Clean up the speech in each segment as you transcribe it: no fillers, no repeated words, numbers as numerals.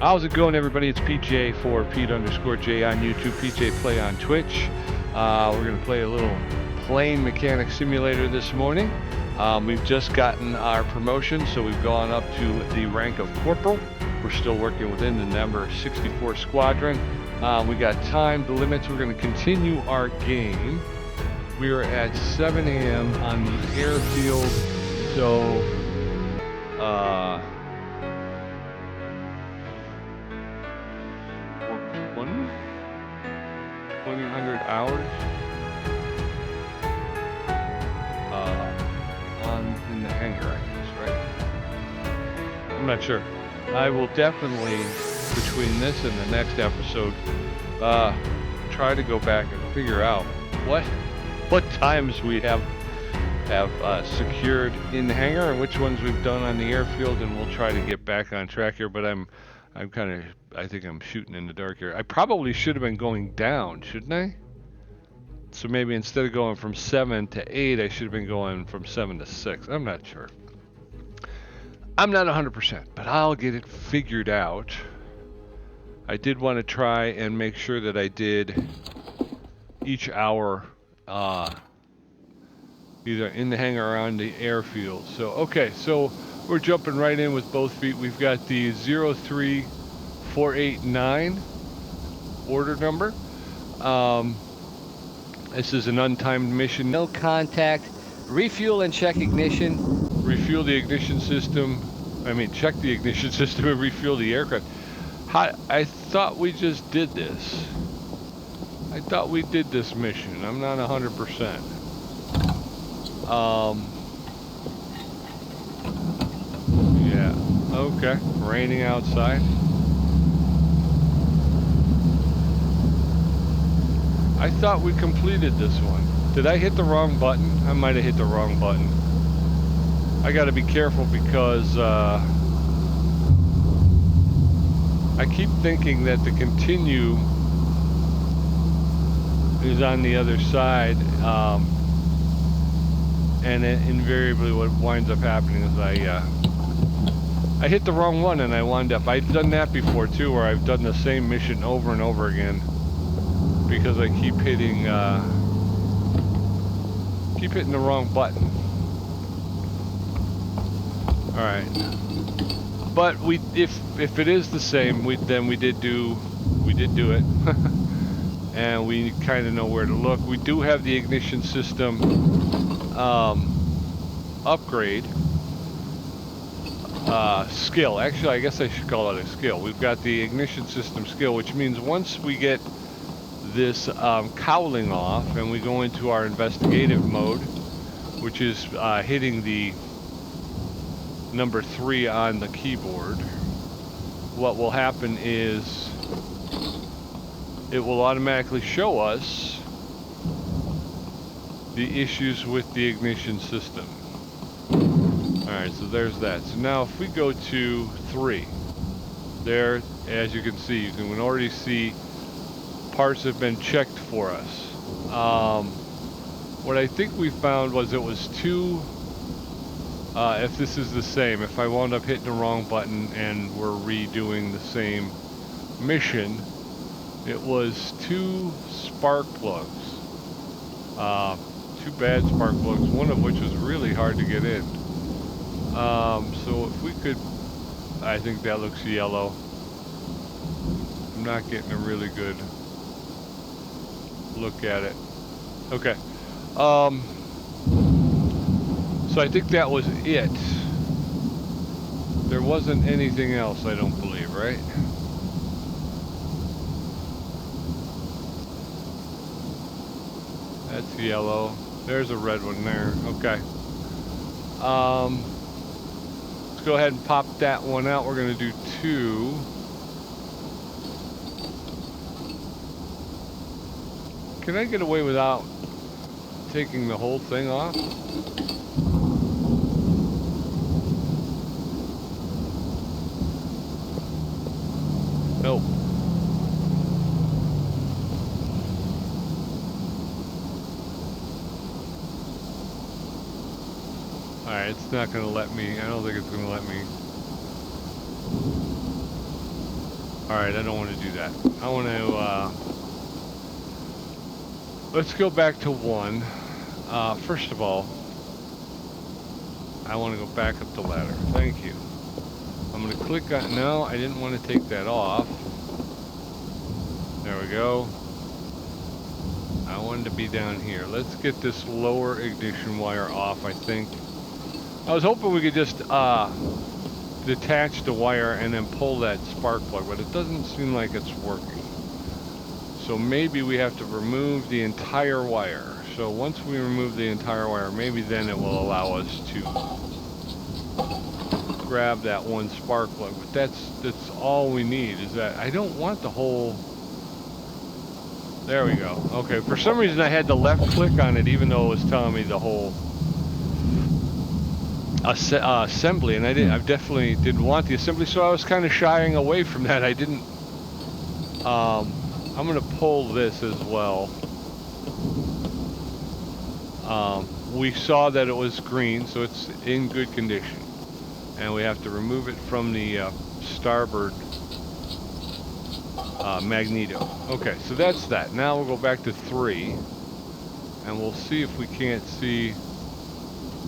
How's it going, everybody? It's PJ for Pete_J on YouTube, PJ Play on Twitch. We're going to play a little plane mechanic simulator this morning. We've just gotten our promotion, so we've gone up to the rank of Corporal. We're still working within the number 64 squadron. We got time limits. We're going to continue our game. We are at 7 a.m. on the airfield, so 2,000 hours in the hangar, I guess, right? I'm not sure. I will definitely, between this and the next episode, try to go back and figure out what times we have secured in the hangar and which ones we've done on the airfield, and we'll try to get back on track here. But I think I'm shooting in the dark here. I probably should have been going down, shouldn't I? So maybe instead of going from 7 to 8, I should have been going from 7 to 6. I'm not sure. I'm not 100%, but I'll get it figured out. I did want to try and make sure that I did each hour either in the hangar or on the airfield. So, okay, so we're jumping right in with both feet. We've got the 03489 order number. This is an untimed mission. No contact. Refuel and check ignition. Refuel the ignition system. Check the ignition system and refuel the aircraft. I thought we just did this. I thought we did this mission. I'm not 100%. Yeah. Okay. Raining outside. I thought we completed this one. Did I hit the wrong button? I might have hit the wrong button. I gotta be careful because I keep thinking that the continue is on the other side, and invariably what winds up happening is I hit the wrong one and I wound up. I've done that before too, where I've done the same mission over and over again because I keep hitting the wrong button. All right, but if it is the same, then we did do it, and we kind of know where to look. We do have the ignition system upgrade skill. Actually, I guess I should call it a skill. We've got the ignition system skill, which means once we get this cowling off and we go into our investigative mode, which is hitting the number 3 on the keyboard, what will happen is it will automatically show us the issues with the ignition system. Alright, so there's that. So now if we go to 3, there, as you can see, you can already see parts have been checked for us. What I think we found was it was two, if this is the same, if I wound up hitting the wrong button and we're redoing the same mission, it was 2 spark plugs. 2 bad spark plugs, one of which was really hard to get in. So if we could, I think that looks yellow. I'm not getting a really good look at it. Okay. So I think that was it. There wasn't anything else, I don't believe, right? That's yellow. There's a red one there. Okay. Let's go ahead and pop that one out. We're going to do 2. Can I get away without taking the whole thing off? Nope. Alright, it's not going to let me. I don't think it's going to let me. Alright, I don't want to do that. I want to, let's go back to 1. First of all, I want to go back up the ladder. Thank you. I'm going to click on, no, I didn't want to take that off. There we go. I wanted to be down here. Let's get this lower ignition wire off, I think. I was hoping we could just detach the wire and then pull that spark plug, but it doesn't seem like it's working. So maybe we have to remove the entire wire. So once we remove the entire wire, maybe then it will allow us to grab that one spark plug. But that's all we need, is that I don't want the whole... There we go. Okay, for some reason I had to left click on it even though it was telling me the whole assembly, and I definitely didn't want the assembly, so I was kind of shying away from that. I didn't... I'm going to pull this as well. We saw that it was green, so it's in good condition. And we have to remove it from the starboard magneto. Okay, so that's that. Now we'll go back to 3, and we'll see if we can't see.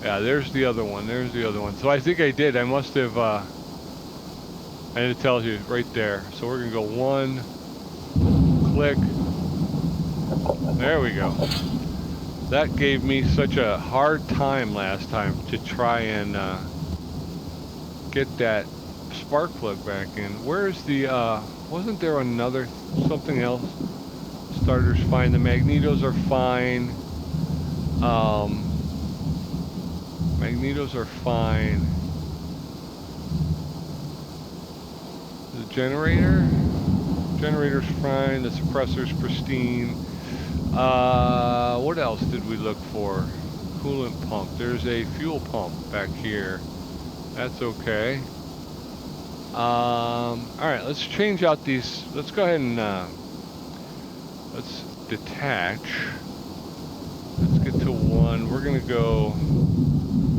Yeah, there's the other one. There's the other one. So I think I did. I must have. And it tells you right there. So we're gonna go 1, click. There we go. That gave me such a hard time last time to try and get that spark plug back in. Where's the? Wasn't there another something else? Starter's fine. The magnetos are fine. Magnetos are fine. The generator's fine. The suppressor's pristine. What else did we look for? Coolant pump. There's a fuel pump back here. That's okay. Alright, let's change out these. Let's go ahead and let's detach. Let's get to 1. We're gonna go.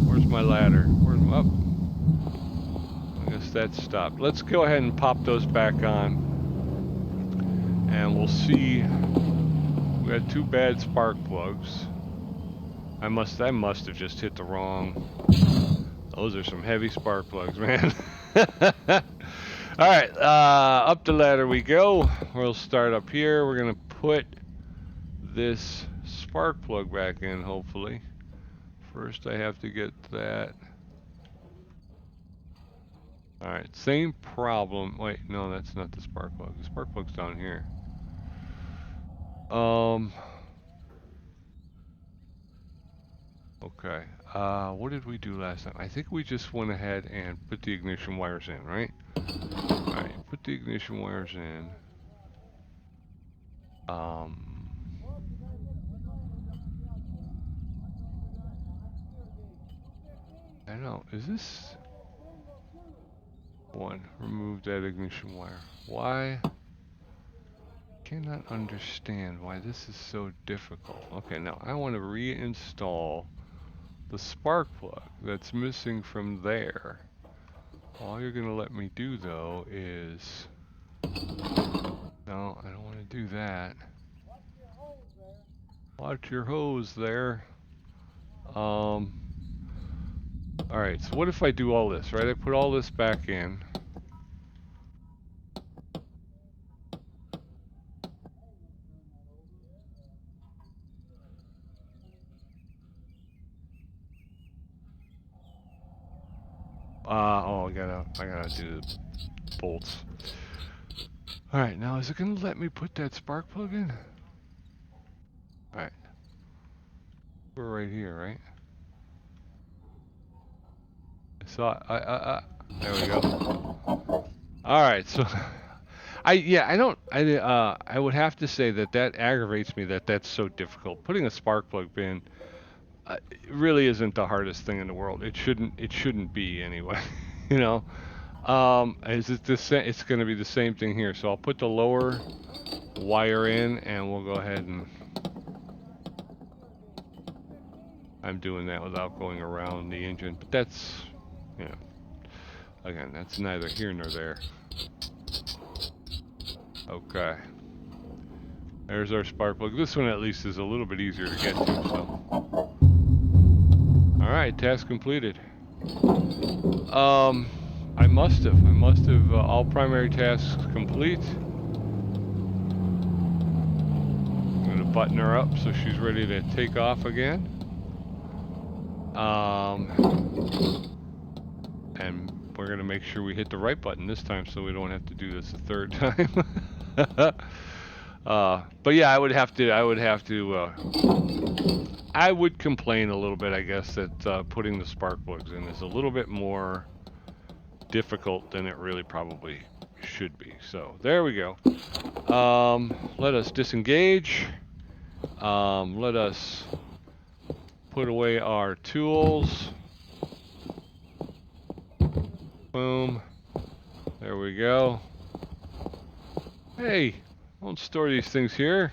Where's my ladder? Where's my up? I guess that stopped. Let's go ahead and pop those back on, and we'll see. We got 2 bad spark plugs. I must have just hit the wrong. Those are some heavy spark plugs, man. Alright, up the ladder we go. We'll start up here. We're gonna put this spark plug back in, hopefully. First I have to get that. Alright, same problem. Wait, no, that's not the spark plug. The spark plug's down here. Okay. What did we do last time? I think we just went ahead and put the ignition wires in, right? Alright, put the ignition wires in. I don't know, is this one? Remove that ignition wire. Why? Cannot understand why this is so difficult. Okay, now I want to reinstall the spark plug that's missing from there. All you're gonna let me do though is, no, I don't want to do that. Watch your hose there. Alright, so what if I do all this, right? I put all this back in. Oh, I gotta do the bolts. Alright, now is it gonna let me put that spark plug in? Alright. We're right here, right? So there we go. Alright, so I would have to say that aggravates me that that's so difficult. Putting a spark plug in really isn't the hardest thing in the world. It shouldn't be anyway. You know. It's going to be the same thing here. So I'll put the lower wire in, and we'll go ahead and. I'm doing that without going around the engine, but that's, you know, again, that's neither here nor there. Okay. There's our spark plug. This one at least is a little bit easier to get to, so. Alright, task completed. I must have all primary tasks complete. I'm gonna button her up so she's ready to take off again. And we're gonna make sure we hit the right button this time so we don't have to do this a third time. But yeah, I would complain a little bit, I guess, that putting the spark plugs in is a little bit more difficult than it really probably should be. So there we go. Let us disengage. Let us put away our tools. Boom. There we go. Hey, don't store these things here.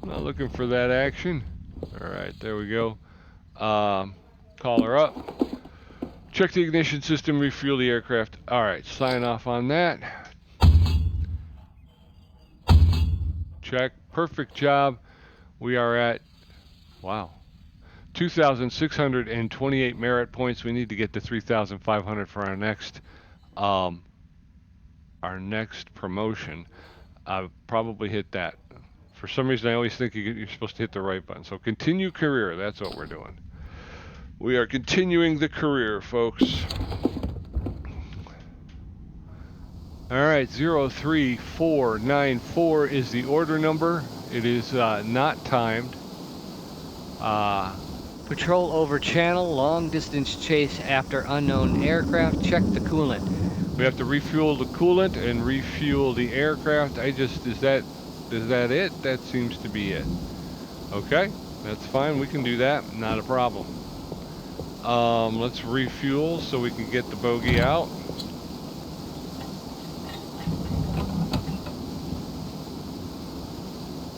Not looking for that action. Alright, there we go. Call her up. Check the ignition system, refuel the aircraft. Alright, sign off on that. Check. Perfect job. We are at, wow, 2,628 merit points. We need to get to 3,500 for our next promotion. I've probably hit that. For some reason, I always think you're supposed to hit the right button. So continue career. That's what we're doing. We are continuing the career, folks. All right, 03494 is the order number. It is not timed. Patrol over channel, long distance chase after unknown aircraft. Check the coolant. We have to refuel the coolant and refuel the aircraft. Is that it? That seems to be it. Okay, that's fine. We can do that. Not a problem. Let's refuel so we can get the bogey out.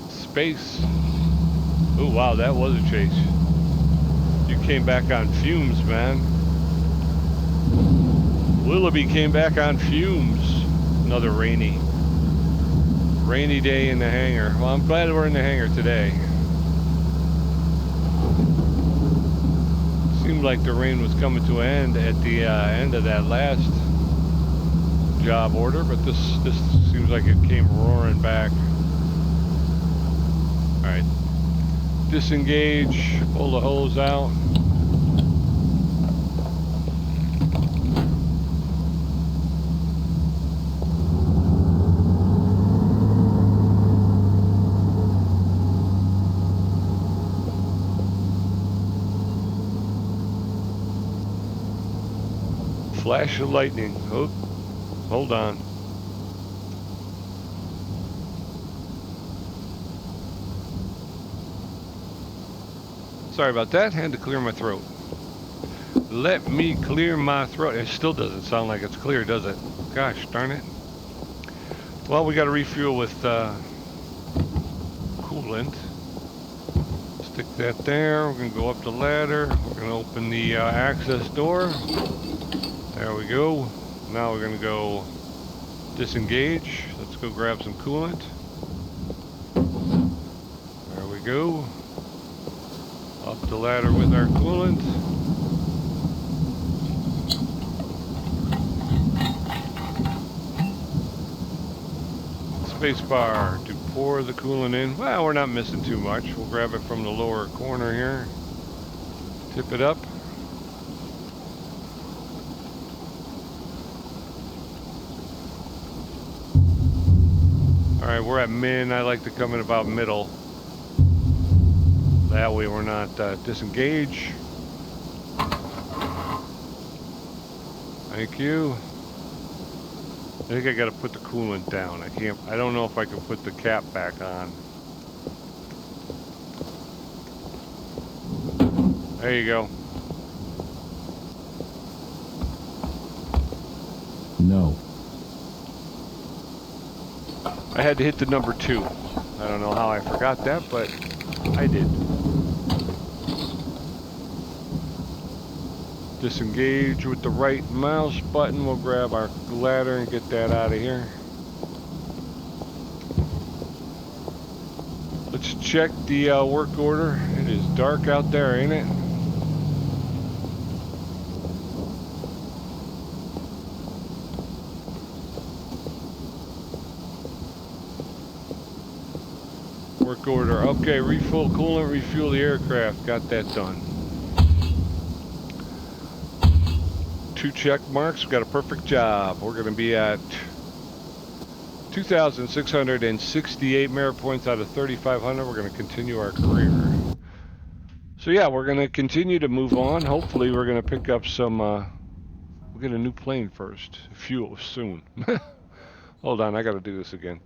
Space. Oh wow, that was a chase. You came back on fumes, man. Willoughby came back on fumes. Another rainy day in the hangar. Well, I'm glad we're in the hangar today. Seemed like the rain was coming to an end at the end of that last job order, but this seems like it came roaring back. All right, disengage, pull the hose out. Flash of lightning. Oh, hold on. Sorry about that. Had to clear my throat. Let me clear my throat. It still doesn't sound like it's clear, does it? Gosh darn it. Well, we got to refuel with coolant. Stick that there. We're going to go up the ladder. We're going to open the access door. There we go. Now we're going to go disengage. Let's go grab some coolant. There we go. Up the ladder with our coolant. Spacebar to pour the coolant in. Well, we're not missing too much. We'll grab it from the lower corner here. Tip it up. Alright, we're at min. I like to come in about middle. That way we're not disengaged. Thank you. I think I gotta put the coolant down. I don't know if I can put the cap back on. There you go. No. I had to hit the number 2. I don't know how I forgot that, but I did. Disengage with the right mouse button. We'll grab our ladder and get that out of here. let's check the work order. It is dark out there, ain't it? Work order. Okay, refill coolant, refuel the aircraft. Got that done. 2 check marks. Got a perfect job. We're going to be at 2,668 merit points out of 3,500. We're going to continue our career. So yeah, we're going to continue to move on. Hopefully we're going to pick up some, we'll get a new plane first. Fuel soon. Hold on, I got to do this again.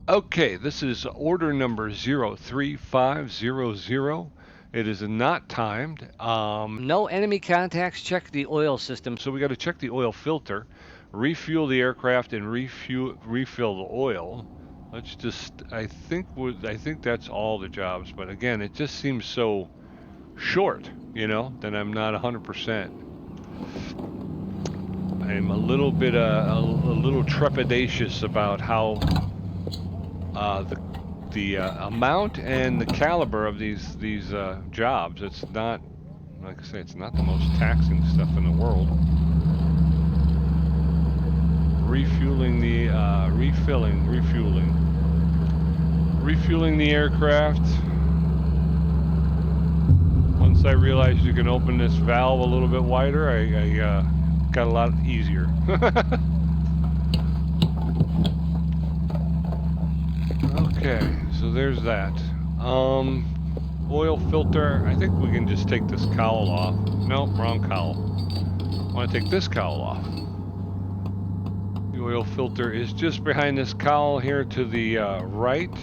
Okay, this is order number 03500. It is not timed. No enemy contacts. Check the oil system. So we got to check the oil filter, refuel the aircraft, and refill the oil. Let's just. I think that's all the jobs. But again, it just seems so short, that I'm not 100%. I'm a little bit a little trepidatious about how the amount and the caliber of these jobs. It's not, like I say, it's not the most taxing stuff in the world. Refueling the refueling the aircraft. Once I realized you can open this valve a little bit wider, I got a lot easier. Okay, so there's that. Oil filter. I think we can just take this cowl off. Nope, wrong cowl. I want to take this cowl off. The oil filter is just behind this cowl here to the right,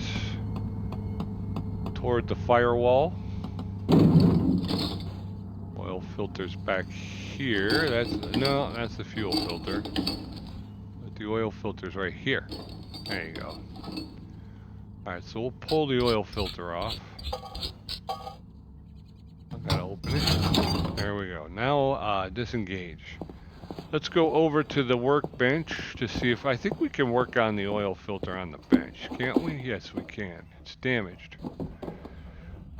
toward the firewall. Oil filter's back here. That's the fuel filter. But the oil filter's right here. There you go. Alright, so we'll pull the oil filter off. I gotta open it. There we go. Now, disengage. Let's go over to the workbench to see if I think we can work on the oil filter on the bench. Can't we? Yes, we can. It's damaged.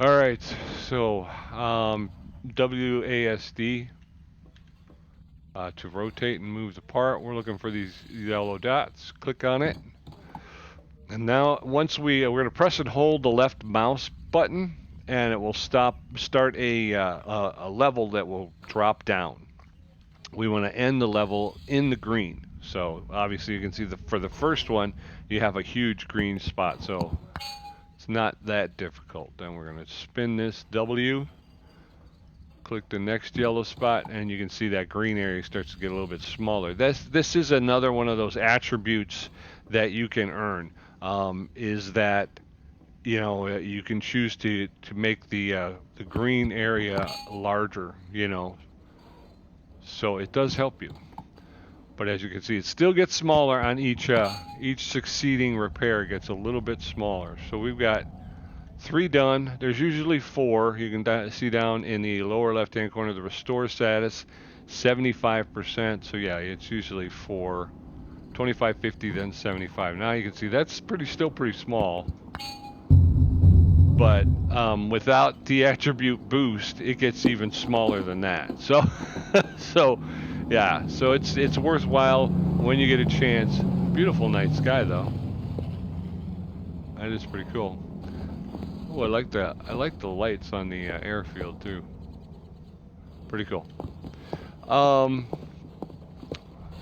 Alright, so, WASD to rotate and move the part. We're looking for these yellow dots. Click on it. And now, once we're going to press and hold the left mouse button, and it will start a level that will drop down. We want to end the level in the green. So obviously, you can see for the first one, you have a huge green spot. So it's not that difficult. Then we're going to spin this W, click the next yellow spot, and you can see that green area starts to get a little bit smaller. This is another one of those attributes that you can earn. Is that you can choose to make the green area larger, so it does help you. But as you can see, it still gets smaller on each succeeding repair. It gets a little bit smaller. So we've got 3 done. There's usually 4. You can see down in the lower left-hand corner the restore status, 75%. So yeah, it's usually 4. 25, 50, then 75. Now you can see that's still pretty small. But without the attribute boost, it gets even smaller than that. So, yeah. So it's worthwhile when you get a chance. Beautiful night sky though. That is pretty cool. Oh, I like the lights on the airfield too. Pretty cool.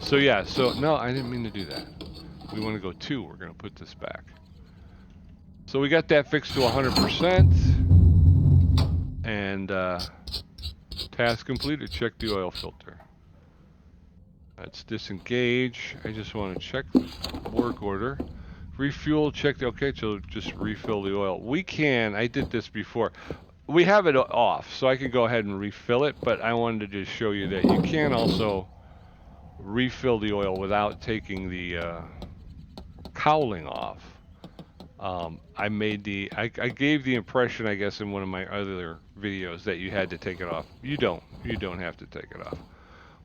So yeah, no, I didn't mean to do that. We want to go 2. We're going to put this back. So we got that fixed to 100%. And task completed. Check the oil filter. Let's disengage. I just want to check the work order. Refuel, okay, so just refill the oil. I did this before. We have it off, so I can go ahead and refill it, but I wanted to just show you that you can also refill the oil without taking the cowling off. I gave the impression, I guess, in one of my other videos that you had to take it off. You don't have to take it off.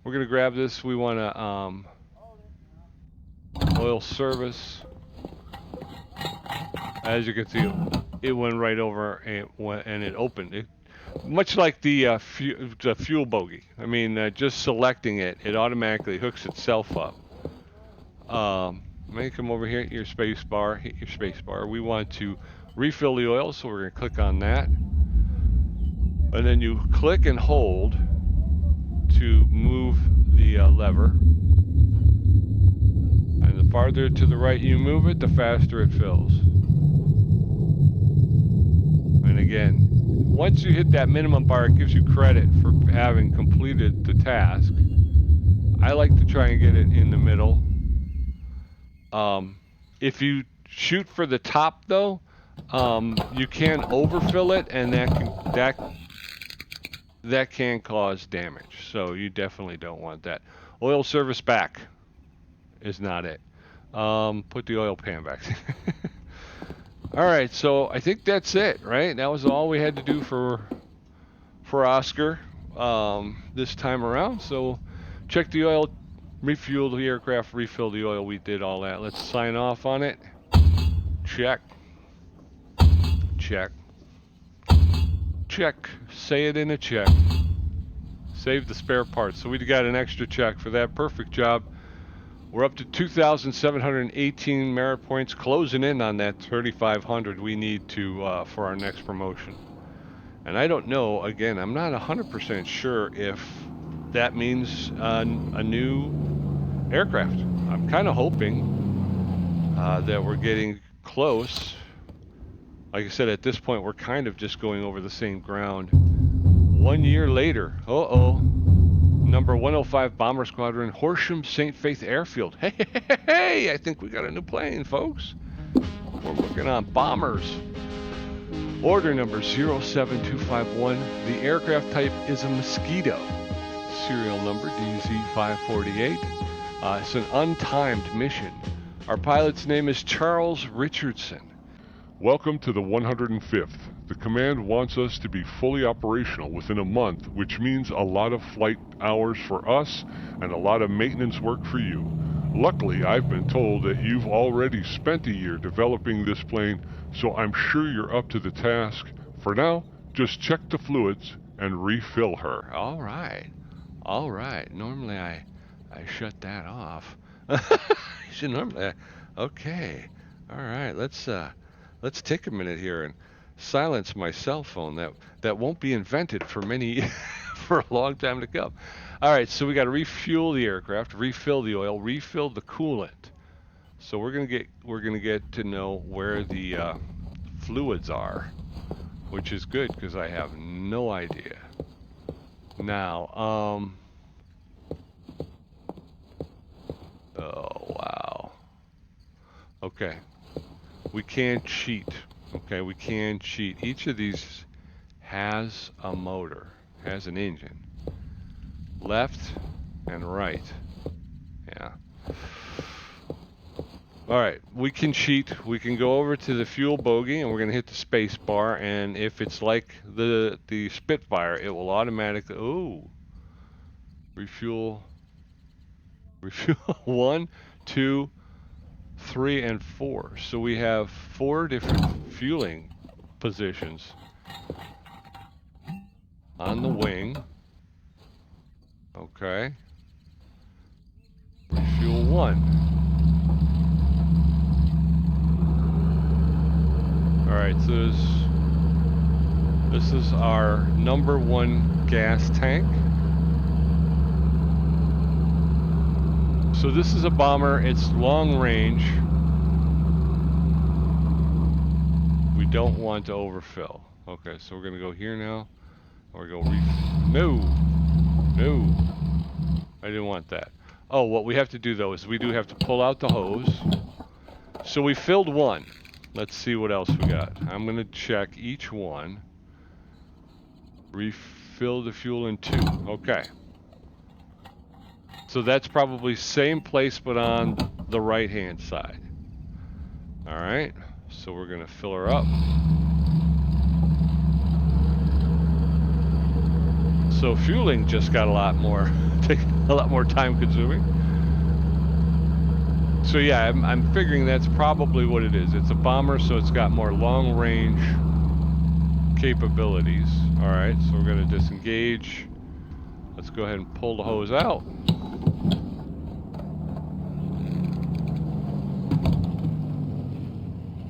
We're gonna grab this. We want to Oil service. As you can see, it went right over and it opened. Much like the fuel bogey. I mean, just selecting it, it automatically hooks itself up. Let me come over here, hit your space bar, We want to refill the oil, so we're going to click on that. And then you click and hold to move the lever. And the farther to the right you move it, the faster it fills. And again, once you hit that minimum bar, it gives you credit for having completed the task. I like to try and get it in the middle. If you shoot for the top, though, you can overfill it, and that can cause damage. So you definitely don't want that. Oil service back is not it. Put the oil pan back. All right, so I think that's it, right? That was all we had to do for Oscar this time around. So check the oil, refuel the aircraft, refill the oil. We did all that. Let's sign off on it. Check. Check. Check. Say it in a check. Save the spare parts. So we got an extra check for that. Perfect job. We're up to 2,718 merit points, closing in on that 3,500 we need to for our next promotion. And I don't know, again, I'm not 100% sure if that means a new aircraft. I'm kind of hoping that we're getting close. Like I said, at this point, we're kind of just going over the same ground. 1 year later, number 105 Bomber Squadron, Horsham St. Faith Airfield. Hey, I think we got a new plane, folks. We're working on bombers. Order number 07251. The aircraft type is a Mosquito. Serial number DZ548. It's an untimed mission. Our pilot's name is Charles Richardson. Welcome to the 105th. The command wants us to be fully operational within a month, which means a lot of flight hours for us and a lot of maintenance work for you. Luckily, I've been told that you've already spent a year developing this plane, so I'm sure you're up to the task. For now, just check the fluids and refill her. All right. All right. Normally I shut that off. Okay. All right. Let's take a minute here and silence my cell phone. That won't be invented for for a long time to come. All right, so we got to refuel the aircraft, refill the oil, refill the coolant. So we're gonna get to know where the fluids are, which is good because I have no idea. Now, oh wow. Okay. We can cheat. Okay, we can cheat. Each of these has a motor, has an engine. Left and right. Yeah. All right, we can cheat. We can go over to the fuel bogey and we're going to hit the space bar, and if it's like the Spitfire, it will automatically refuel 1, 2, 3, and 4. So we have 4 different fueling positions on the wing. Okay. Refuel 1. All right, so this is our number 1 gas tank. So this is a bomber. It's long range. We don't want to overfill. Okay, so we're gonna go here now. Or go no, I didn't want that. Oh, what we have to do though is we do have to pull out the hose. So we filled 1. Let's see what else we got. I'm gonna check each one. Refill the fuel in 2. Okay. So that's probably same place but on the right hand side. Alright, so we're gonna fill her up. So fueling just got a lot more time consuming. So yeah, I'm figuring that's probably what it is. It's a bomber, so it's got more long-range capabilities. All right, so we're gonna disengage. Let's go ahead and pull the hose out.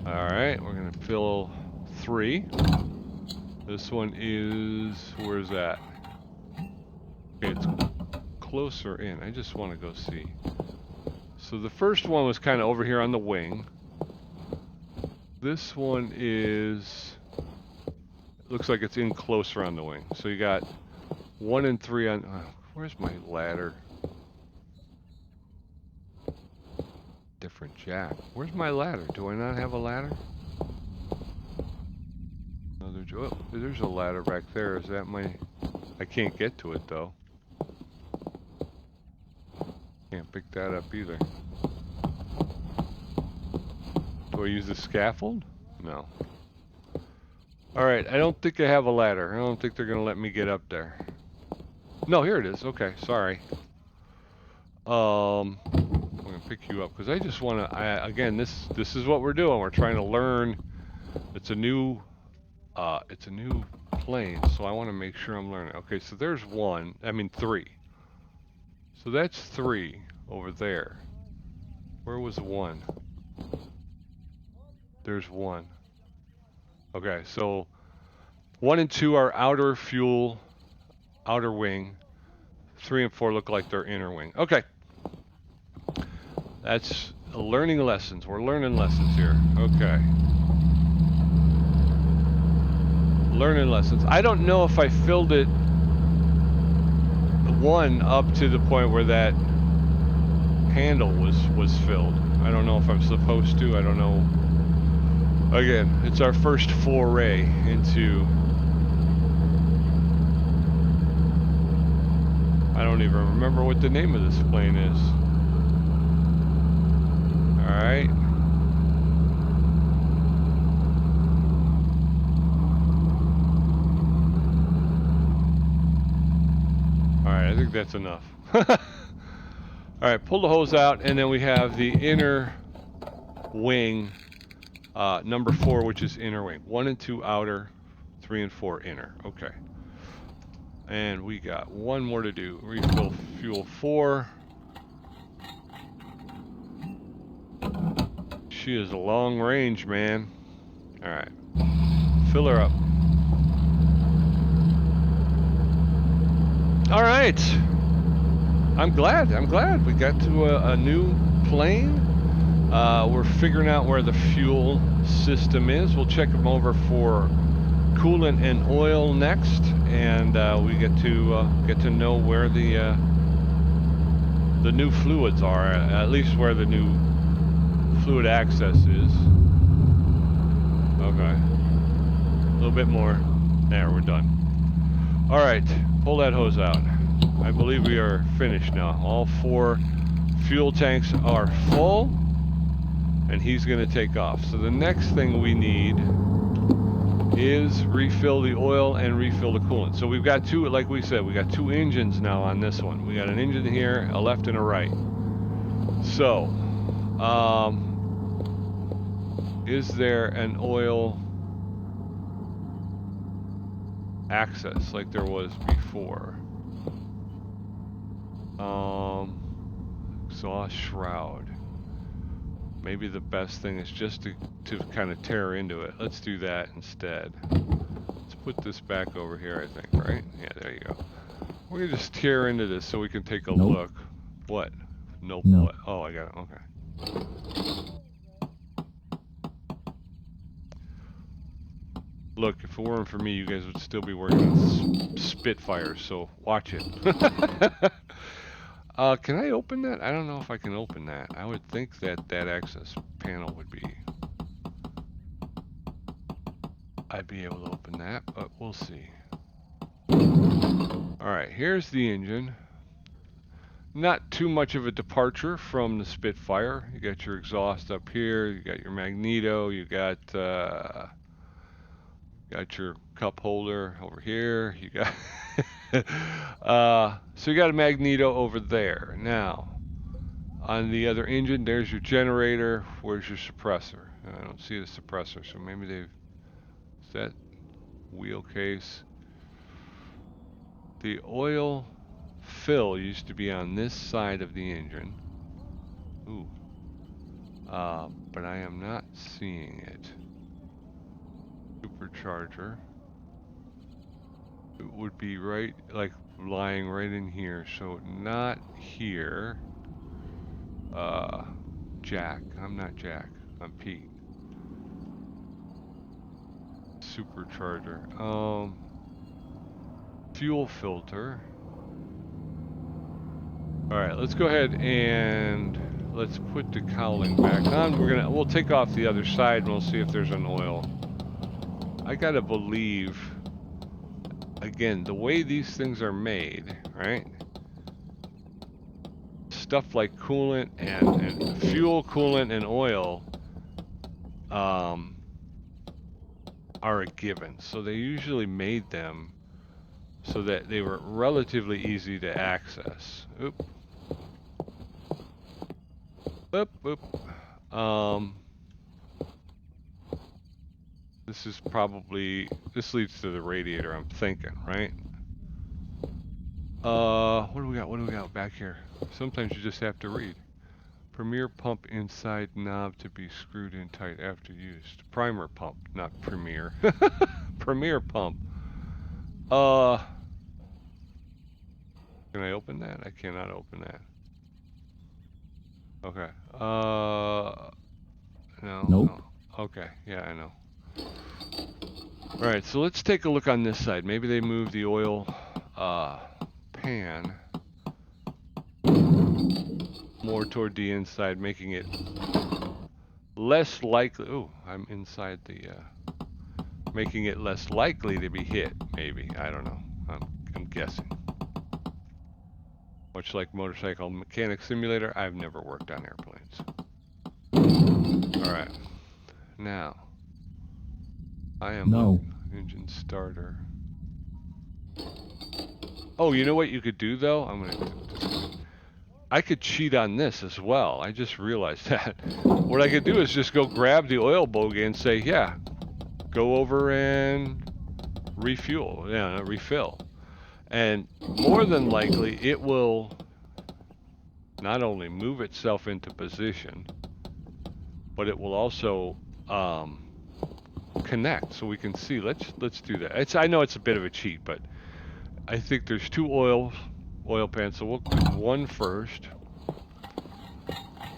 All right, we're gonna fill 3. This one is, where's that? Okay, it's closer in. I just want to go see. So the first one was kind of over here on the wing. This one is, looks like it's in closer on the wing. So you got 1 and 3 on, where's my ladder? Different jack. Where's my ladder? Do I not have a ladder? Oh, there's a ladder back there. Is that my... I can't get to it, though. Can't pick that up either. Do I use the scaffold? No. Alright, I don't think I have a ladder. I don't think they're going to let me get up there. No, here it is. Okay, sorry. I'm going to pick you up, because I just want to... Again, this is what we're doing. We're trying to learn. It's a new plane, so I want to make sure I'm learning. Okay, so there's 3. So that's 3 over there. Where was 1? There's 1. Okay, so 1 and 2 are outer fuel, outer wing. 3 and 4 look like they're inner wing. Okay. That's learning lessons. We're learning lessons here. Okay. Learning lessons. I don't know if I filled it 1 up to the point where that handle was filled. I don't know if I'm supposed to. I don't know. Again, it's our first foray into... I don't even remember what the name of this plane is. Alright. Alright, I think that's enough. Alright, pull the hose out, and then we have the inner wing, number 4, which is inner wing. 1 and 2 outer, 3 and 4 inner. Okay. And we got 1 more to do. Refill fuel 4. She is long range, man. Alright. Fill her up. Alright. I'm glad we got to a new plane. We're figuring out where the fuel system is. We'll check them over for coolant and oil next, and we get to know where the new fluids are, at least where the new fluid access is. Okay, a little bit more. There, we're done. All right, pull that hose out. I believe we are finished now. All 4 fuel tanks are full, and he's going to take off. So the next thing we need is refill the oil and refill the coolant. So we've got 2, like we said, we got 2 engines now on this one. We got an engine here, a left and a right. So, is there an oil access like there was before? Exhaust shroud. Maybe the best thing is just to kind of tear into it. Let's do that instead. Let's put this back over here, I think, right? Yeah, there you go. We're gonna just tear into this so we can take a look. What? Nope. No. What? Oh, I got it. Okay. Look, if it weren't for me, you guys would still be working on Spitfires, so watch it. Can I open that? I don't know if I can open that. I would think that access panel would be... I'd be able to open that, but we'll see. Alright, here's the engine. Not too much of a departure from the Spitfire. You got your exhaust up here, you got your magneto, you got your cup holder over here. You got so you got a magneto over there. Now, On the other engine, there's your generator. Where's your suppressor? I don't see the suppressor, so maybe they've set wheel case. The oil fill used to be on this side of the engine. Ooh. But I am not seeing it. Supercharger. It would be right, like lying right in here, so not here. Jack. I'm not Jack. I'm Pete. Supercharger. Fuel filter. Alright, let's go ahead and let's put the cowling back on. We'll take off the other side and we'll see if there's an oil. I gotta believe, again, the way these things are made, right? Stuff like coolant and fuel, coolant, and oil are a given. So they usually made them so that they were relatively easy to access. Oop. Oop, oop. This is probably, this leads to the radiator, I'm thinking, right? What do we got? What do we got back here? Sometimes you just have to read. Premier pump inside knob to be screwed in tight after used. Primer pump, not premier. Premier pump. Can I open that? I cannot open that. Okay. No. Nope. No. Okay. Yeah, I know. All right. So let's take a look on this side. Maybe they moved the oil pan more toward the inside, making it less likely. Oh, I'm inside the. Making it less likely to be hit. Maybe, I don't know. I'm guessing. Much like Motorcycle Mechanic Simulator, I've never worked on airplanes. All right, now I am engine starter. Oh, you know what you could do though? I could cheat on this as well. I just realized that. What I could do is just go grab the oil bogey and say, yeah, go over and refuel, refill. And more than likely, it will not only move itself into position, but it will also connect, so we can see. Let's do that. I know it's a bit of a cheat, but I think there's two oil pans, so we'll put one first.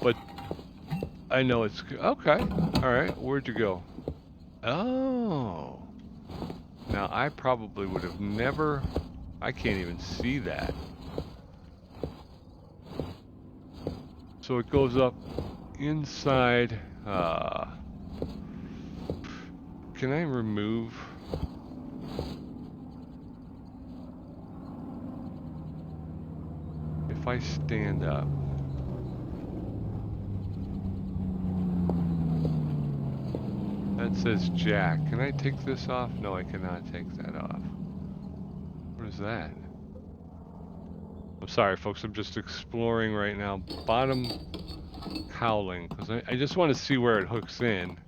But I know it's okay. All right, where'd you go? Oh, now I probably would have never. I can't even see that. So it goes up inside. Can I remove? If I stand up. That says jack. Can I take this off? No, I cannot take that off. What is that? I'm sorry, folks. I'm just exploring right now. Bottom cowling, because I just want to see where it hooks in.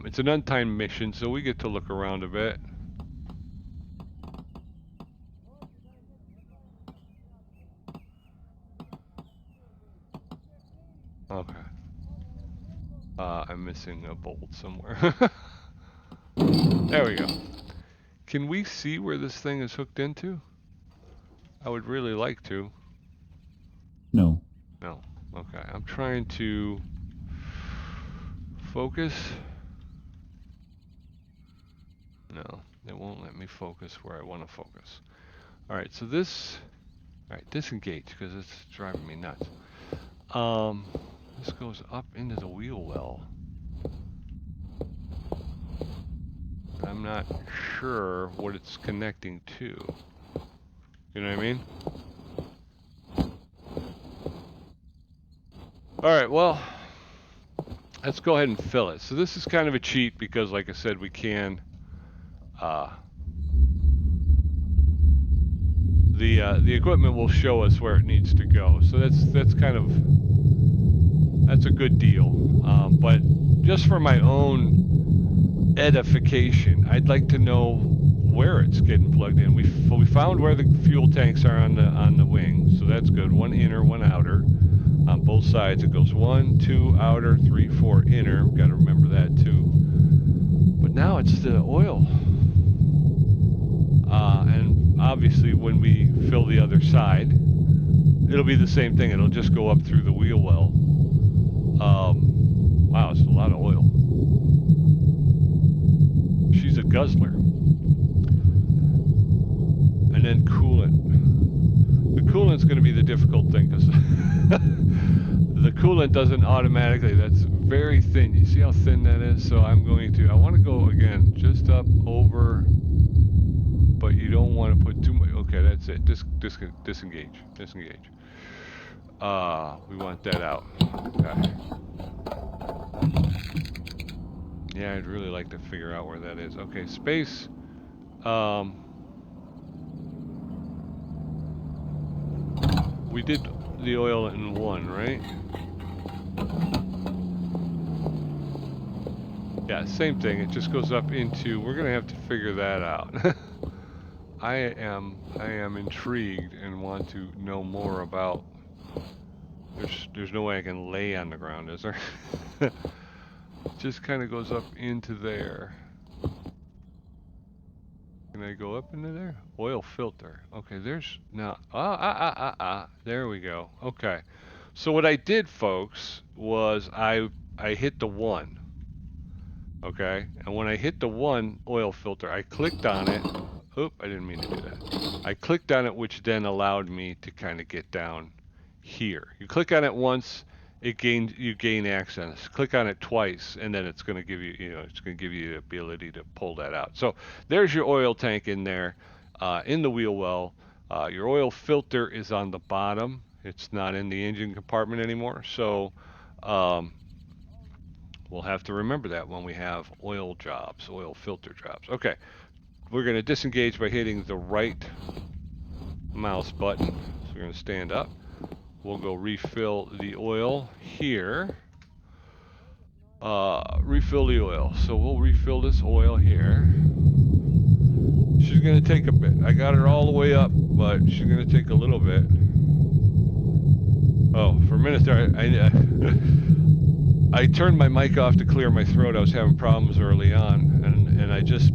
It's an untimed mission, so we get to look around a bit. Okay. I'm missing a bolt somewhere. There we go. Can we see where this thing is hooked into? I would really like to. No. No. Okay. I'm trying to focus. No, it won't let me focus where I want to focus. All right. So this. All right. Disengage because it's driving me nuts. This goes up into the wheel well. I'm not sure what it's connecting to. You know what I mean? Alright, well, let's go ahead and fill it. So this is kind of a cheat because, like I said, the equipment will show us where it needs to go. So that's kind of, that's a good deal. But just for my own edification, I'd like to know where it's getting plugged in. We found where the fuel tanks are on the wing, so that's good. One inner, one outer. On both sides, it goes 1, 2 outer, 3, 4 inner. Got to remember that too. But now it's the oil. And obviously when we fill the other side, it'll be the same thing. It'll just go up through the wheel well. Wow, it's a lot of oil. She's a guzzler. And then coolant. The coolant's going to be the difficult thing, because the coolant doesn't automatically, that's very thin. You see how thin that is? So I want to go again, just up over, but you don't want to put too much. Okay, that's it. Disengage. We want that out. Okay. Yeah, I'd really like to figure out where that is. Okay, space. We did the oil in 1, right? Yeah, same thing. It just goes up into, we're gonna have to figure that out. I am intrigued and want to know more about. There's no way I can lay on the ground, is there? It just kind of goes up into there. Can I go up into there? Oil filter. Okay, there's now. There we go. Okay. So what I did, folks, was I hit the 1. Okay, and when I hit the 1 oil filter, I clicked on it. Oop, I didn't mean to do that. I clicked on it, which then allowed me to kind of get down here. You click on it once, you gain access. Click on it twice, and then it's going to give you, it's going to give you the ability to pull that out. So there's your oil tank in there, in the wheel well. Your oil filter is on the bottom. It's not in the engine compartment anymore. So we'll have to remember that when we have oil jobs, oil filter jobs. Okay, we're going to disengage by hitting the right mouse button. So we're going to stand up. We'll go refill the oil here. Refill the oil. So we'll refill this oil here. She's going to take a bit. I got her all the way up, but she's going to take a little bit. Oh, for a minute there, I turned my mic off to clear my throat. I was having problems early on, and I just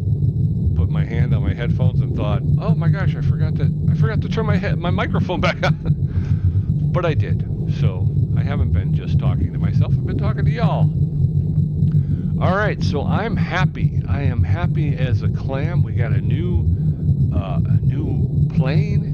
put my hand on my headphones and thought, oh my gosh, I forgot to turn my microphone back on. But I did, so I haven't been just talking to myself, I've been talking to y'all. Alright, so I'm happy. I am happy as a clam. We got a new plane.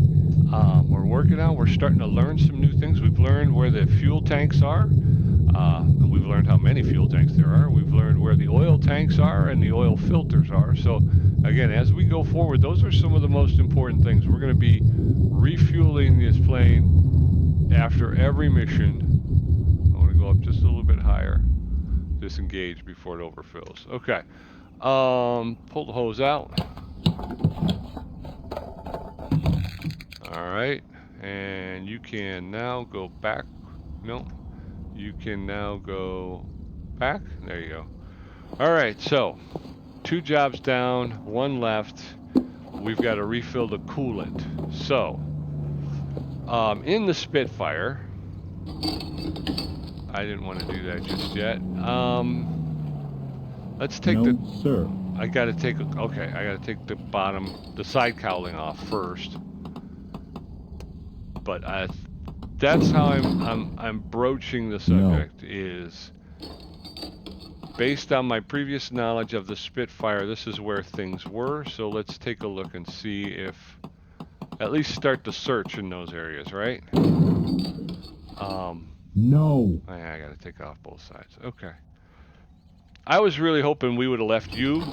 We're working on, we're starting to learn some new things. We've learned where the fuel tanks are, and we've learned how many fuel tanks there are. We've learned where the oil tanks are and the oil filters are. So again, as we go forward, those are some of the most important things. We're going to be refueling this plane after every mission. I want to go up just a little bit higher. Disengage before it overfills. Okay. Pull the hose out. Alright. And you can now go back. No. You can now go back. There you go. Alright, so 2 jobs down, 1 left. We've got to refill the coolant. So in the Spitfire, I didn't want to do that just yet. Let's take sir. I gotta take the bottom, the side cowling off first. But that's how I'm broaching the subject. Is based on my previous knowledge of the Spitfire. This is where things were. So let's take a look and see if. At least start the search in those areas, right? No. I gotta take off both sides. Okay. I was really hoping we would have left you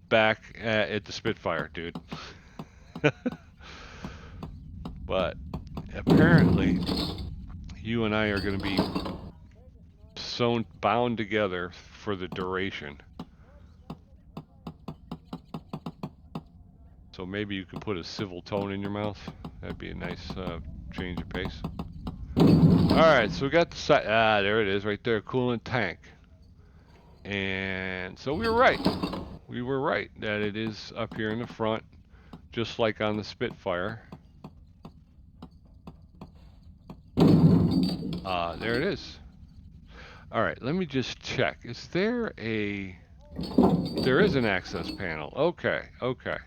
back at the Spitfire, dude. But apparently, you and I are gonna be bound together for the duration. So maybe you could put a civil tone in your mouth. That'd be a nice change of pace. Alright, so we got the side. Ah, there it is right there. Coolant tank. And so we were right. We were right that it is up here in the front, just like on the Spitfire. There it is. Alright, let me just check. Is there a... There is an access panel. Okay, okay.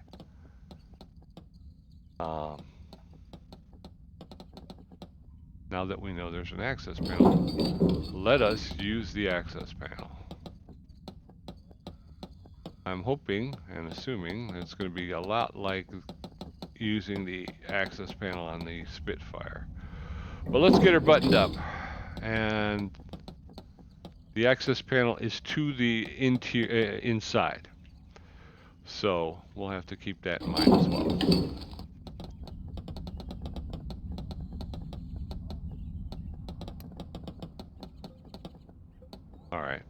Now that we know there's an access panel, let us use the access panel. I'm hoping and assuming it's going to be a lot like using the access panel on the Spitfire. But let's get her buttoned up. And the access panel is to the inside. So we'll have to keep that in mind as well. All right.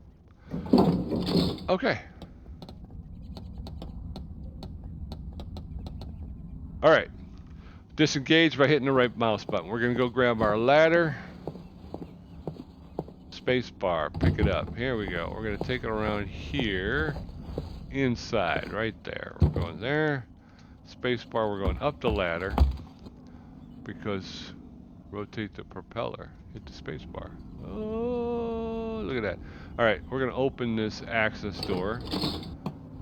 Okay. All right. Disengage by hitting the right mouse button. We're going to go grab our ladder. Space bar. Pick it up. Here we go. We're going to take it around here. Inside. Right there. We're going there. Space bar. We're going up the ladder. Because rotate the propeller. Hit the space bar. Oh, look at that. Alright, we're going to open this access door.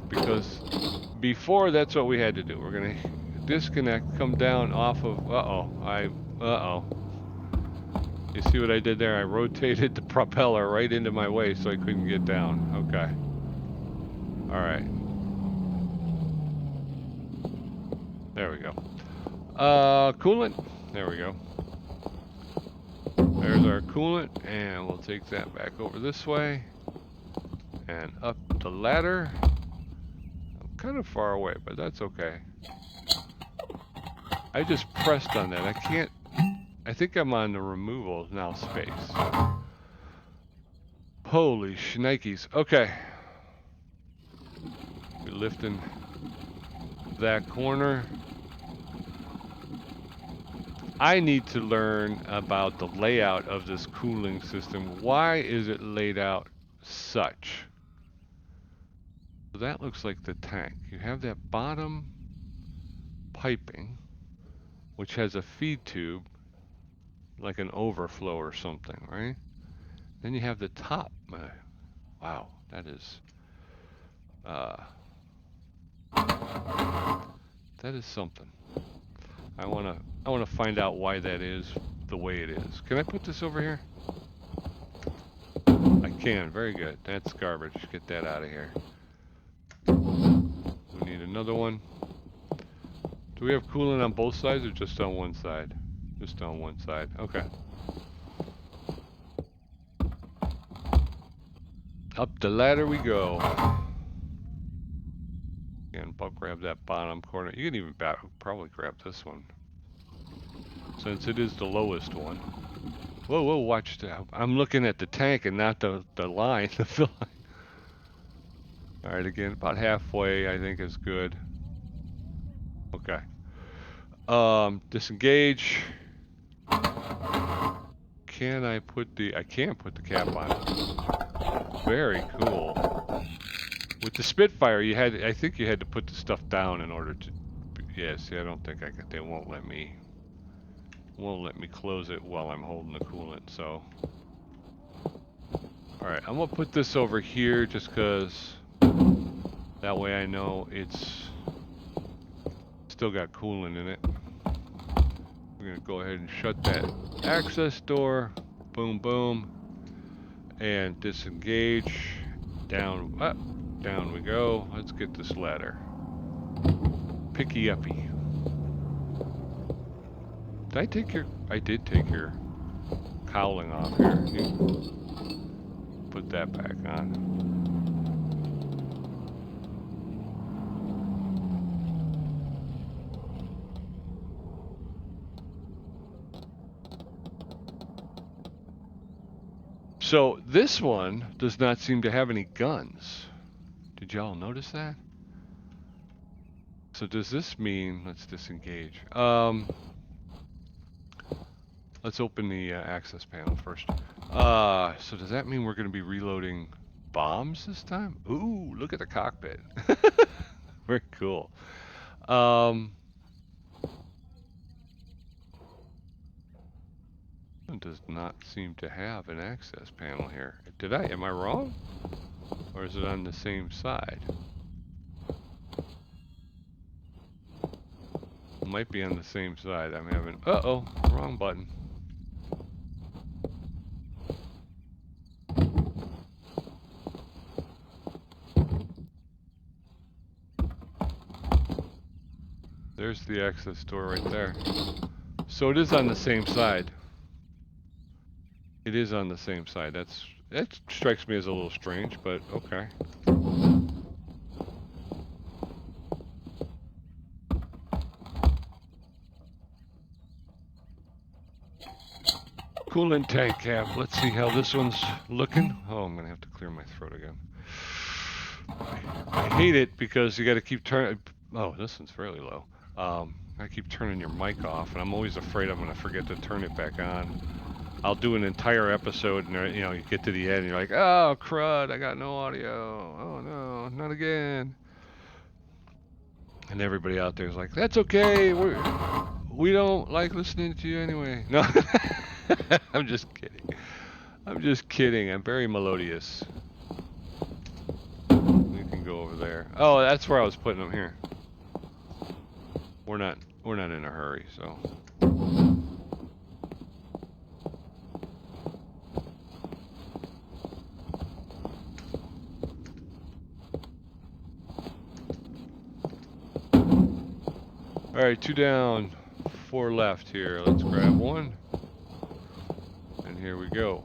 Because before, that's what we had to do. We're going to disconnect, come down off of... Uh-oh. You see what I did there? I rotated the propeller right into my way so I couldn't get down. Okay. Alright. There we go. Coolant. There we go. There's our coolant, and we'll take that back over this way. And up the ladder. I'm kind of far away, but that's okay. I just pressed on that. I can't... I think I'm on the removal now space. Holy shnikes. Okay. We're lifting that corner. I need to learn about the layout of this cooling system. Why is it laid out such? So that looks like the tank. You have that bottom piping, which has a feed tube, like an overflow or something, right? Then you have the top. Wow, that is... that is something. I wanna find out why that is the way it is. Can I put this over here? I can. Very good. That's garbage. Get that out of here. We need another one. Do we have coolant on both sides or just on one side? Just on one side. Okay. Up the ladder we go. And grab that bottom corner. You can even probably grab this one, since it is the lowest one. Whoa, whoa, watch that. I'm looking at the tank and not the line, the fill line. Alright, again, about halfway I think is good. Okay. Disengage. Can I put the... I can't put the cap on. Very cool. With the Spitfire, you had... I think you had to put the stuff down in order to... Yeah, see, I don't think I could... They won't let me close it while I'm holding the coolant, so... Alright, I'm gonna put this over here just because... That way I know it's... Still got coolant in it. We're gonna go ahead and shut that access door. Boom, boom. And disengage. Down, up, down we go. Let's get this ladder. Picky uppy. Did I take your... I did take your cowling off here. Put that back on. So this one does not seem to have any guns. Did y'all notice that? So does this mean, let's disengage. Let's open the access panel first. So does that mean we're going to be reloading bombs this time? Ooh, look at the cockpit. Very cool. It does not seem to have an access panel here. Am I wrong? Or is it on the same side? It might be on the same side. I'm having, uh-oh, wrong button. There's the access door right there. So it is on the same side. It is on the same side. That strikes me as a little strange, but okay. Coolant tank cap. Let's see how this one's looking. Oh, I'm gonna have to clear my throat again. I hate it because you got to keep turning. Oh, this one's fairly low. I keep turning your mic off, and I'm always afraid I'm gonna forget to turn it back on. I'll do an entire episode, and you know, you get to the end, and you're like, "Oh crud, I got no audio. Oh no, not again." And everybody out there is like, "That's okay. We don't like listening to you anyway." No, I'm just kidding. I'm just kidding. I'm very melodious. We can go over there. Oh, that's where I was putting them here. We're not in a hurry, so. All right, 2 down, 4 left here. Let's grab one. And here we go.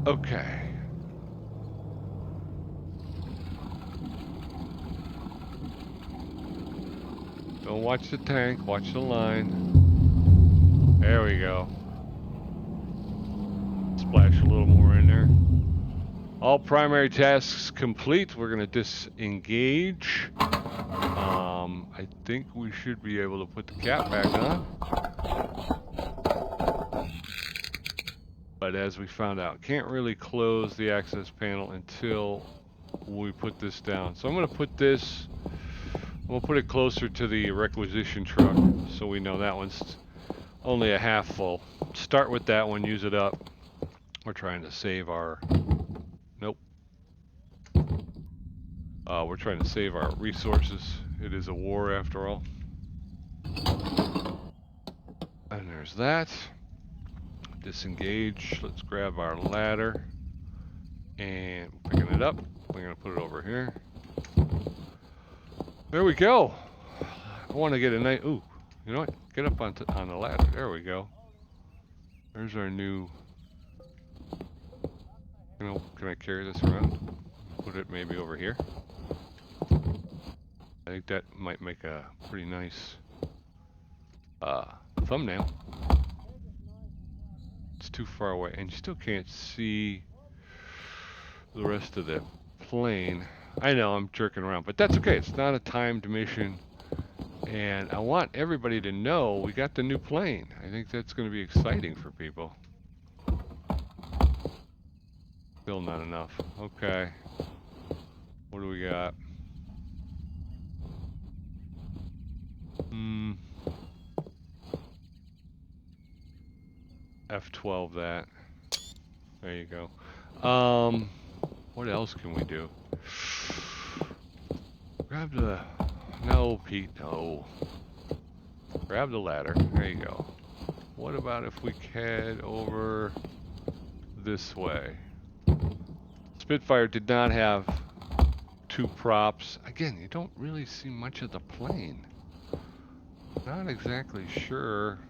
Okay. Don't watch the tank, watch the line. There we go. Splash a little more in there. All primary tasks complete. We're gonna disengage. I think we should be able to put the cap back on. But as we found out, can't really close the access panel until we put this down. So I'm gonna put this, we'll put it closer to the requisition truck so we know that one's only a half full. Start with that one, use it up. We're trying to save our, nope. We're trying to save our resources. It is a war after all. And there's that. Disengage. Let's grab our ladder. And picking it up. We're going to put it over here. There we go. I want to get a nice, ooh, you know what? Get up on the ladder. There we go. There's our new, you know, can I carry this around? Put it maybe over here. I think that might make a pretty nice thumbnail. It's too far away, and you still can't see the rest of the plane. I know I'm jerking around, but that's okay. It's not a timed mission, and I want everybody to know we got the new plane. I think that's going to be exciting for people. Still not enough. Okay. What do we got? F12 that. There you go. What else can we do? Grab the, no Pete, no. Grab the ladder, there you go. What about if we head over this way? Spitfire did not have 2 props. Again, you don't really see much of the plane. Not exactly sure.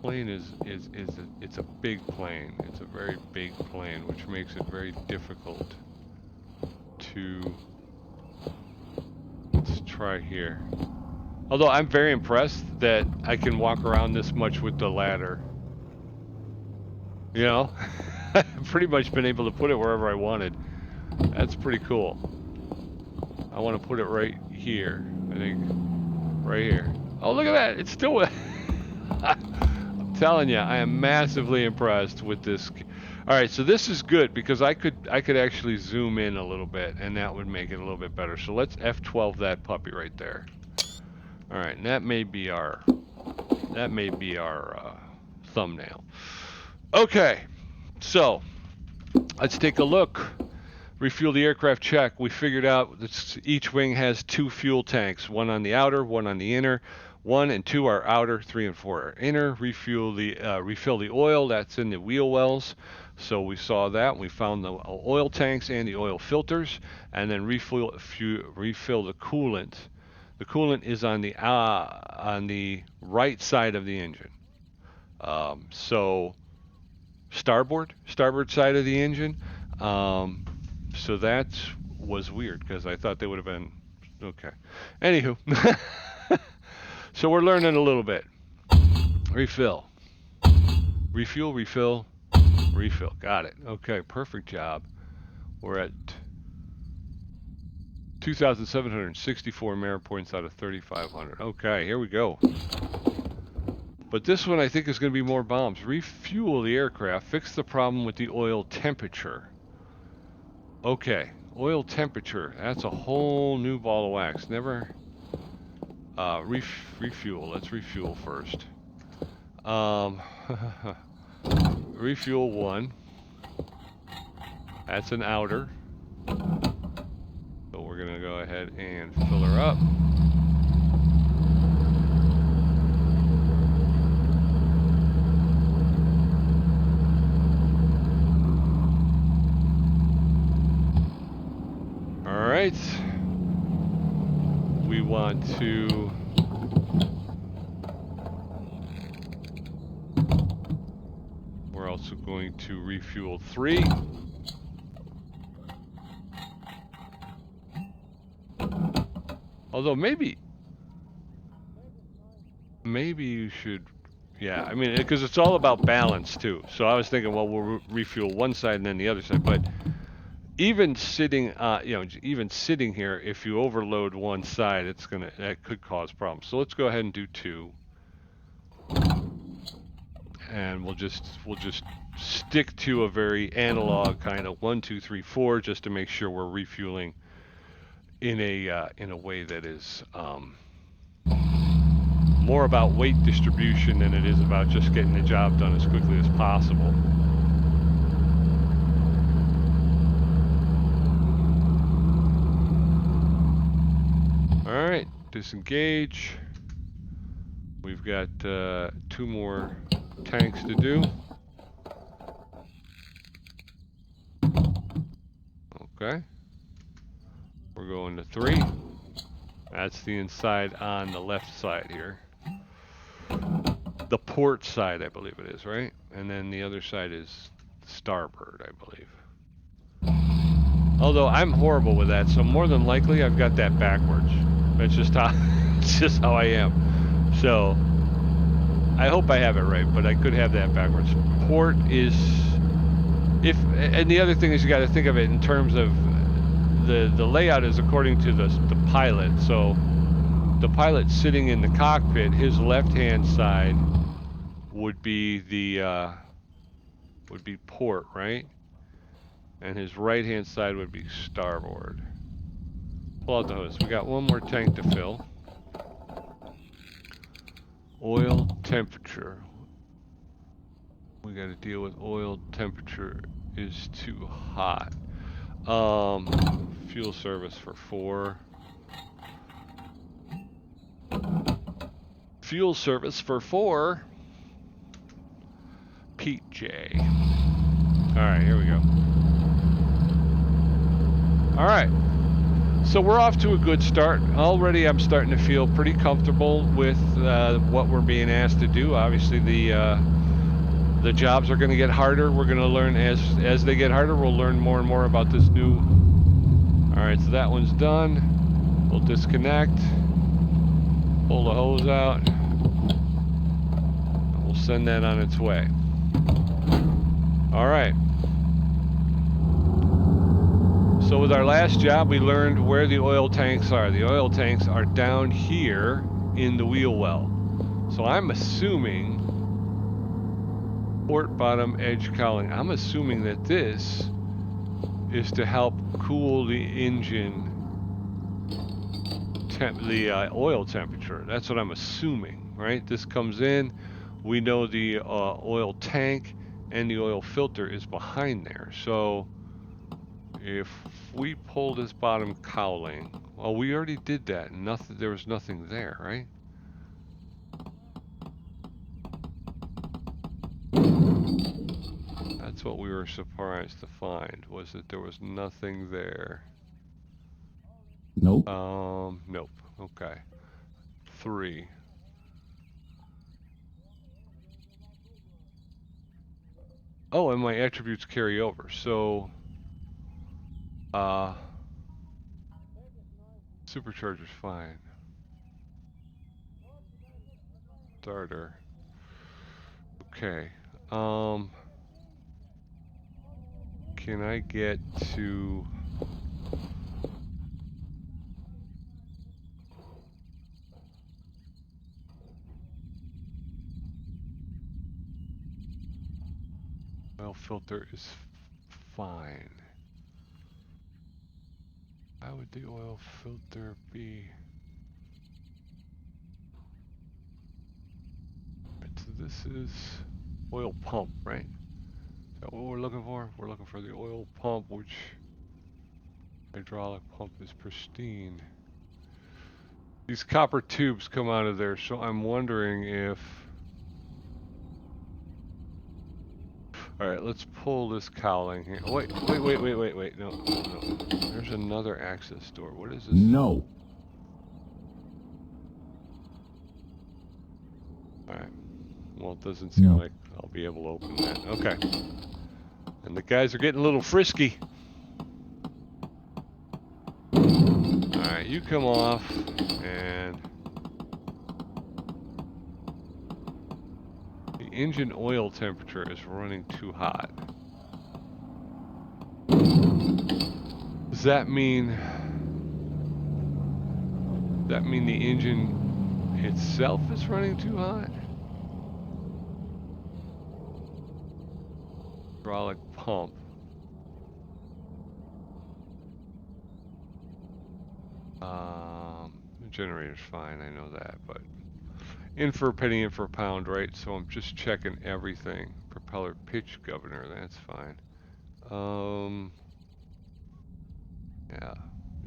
Plane it's a big plane. It's a very big plane, which makes it very difficult to, let's try here. Although I'm very impressed that I can walk around this much with the ladder. You know, I've pretty much been able to put it wherever I wanted. That's pretty cool. I want to put it right here. I think right here. Oh, look at that! It's still. I'm telling you, I am massively impressed with this. All right, so this is good because I could actually zoom in a little bit, and that would make it a little bit better. So let's F12 that puppy right there. All right, and that may be our thumbnail. Okay, so let's take a look. Refuel the aircraft check. We figured out that each wing has 2 fuel tanks, one on the outer, one on the inner. 1 and 2 are outer, 3 and 4 are inner. Refill the oil that's in the wheel wells. So we saw that. We found the oil tanks and the oil filters, and then refill the coolant. The coolant is on the right side of the engine. So starboard side of the engine. So that was weird because I thought they would have been okay. Anywho, so we're learning a little bit. Refill, refuel, refill, refill. Got it. Okay, perfect job. We're at 2,764 merit points out of 3,500. Okay, here we go. But this one I think is going to be more bombs. Refuel the aircraft. Fix the problem with the oil temperature. Okay, oil temperature. That's a whole new ball of wax. Never. Refuel. Let's refuel first. Refuel 1. That's an outer. So we're gonna go ahead and fill her up. All right. We want to we're also going to refuel 3. Although maybe you should, yeah, I mean, because it's all about balance too. So I was thinking, well, we'll refuel one side and then the other side. But even sitting, even sitting here, if you overload one side, that could cause problems. So let's go ahead and do 2. And we'll just stick to a very analog kind of 1, 2, 3, 4, just to make sure we're refueling in a way that is more about weight distribution than it is about just getting the job done as quickly as possible. All right, disengage. We've got 2 more tanks to do. Okay. We're going to 3. That's the inside on the left side here. The port side, I believe it is, right? And then the other side is starboard, I believe. Although I'm horrible with that, so more than likely I've got that backwards. That's just how, it's just how I am. So I hope I have it right, but I could have that backwards. Port is, and the other thing is you got to think of it in terms of the layout is according to the pilot. So the pilot sitting in the cockpit, his left-hand side would be port, right? And his right-hand side would be starboard. Pull out the hose. We got 1 more tank to fill. Oil temperature. We got to deal with oil temperature is too hot. Fuel service for 4. Fuel service for 4. Pete J. Alright, here we go. Alright. So we're off to a good start. Already I'm starting to feel pretty comfortable with what we're being asked to do. Obviously the jobs are going to get harder. We're going to learn as they get harder. We'll learn more and more about this new. All right, so that one's done. We'll disconnect. Pull the hose out. We'll send that on its way. All right. So with our last job, we learned where the oil tanks are. The oil tanks are down here in the wheel well. So I'm assuming port bottom edge cowling. I'm assuming that this is to help cool the engine, oil temperature. That's what I'm assuming, right? This comes in. We know the oil tank and the oil filter is behind there. So if we pull this bottom cowling, well, we already did that. Nothing. There was nothing there, right? That's what we were surprised to find, was that there was nothing there. Nope. Nope. Okay. 3. Oh, and my attributes carry over. So, supercharger's fine. Starter. Okay. Can I get to... Oil filter is fine. How would the oil filter be? Right, so this is oil pump, right? Is that what we're looking for? We're looking for the oil pump, which hydraulic pump is pristine. These copper tubes come out of there, so I'm wondering if... Alright, let's pull this cowling here. Wait, no. There's another access door. What is this? No. Alright. Well, it doesn't seem like I'll be able to open that. Okay. And the guys are getting a little frisky. Alright, you come off, and... the engine oil temperature is running too hot. Does that mean... does that mean the engine itself is running too hot? Hydraulic pump. The generator's fine, I know that, but in for a penny, in for a pound, right? So I'm just checking everything. Propeller pitch governor, that's fine. Yeah,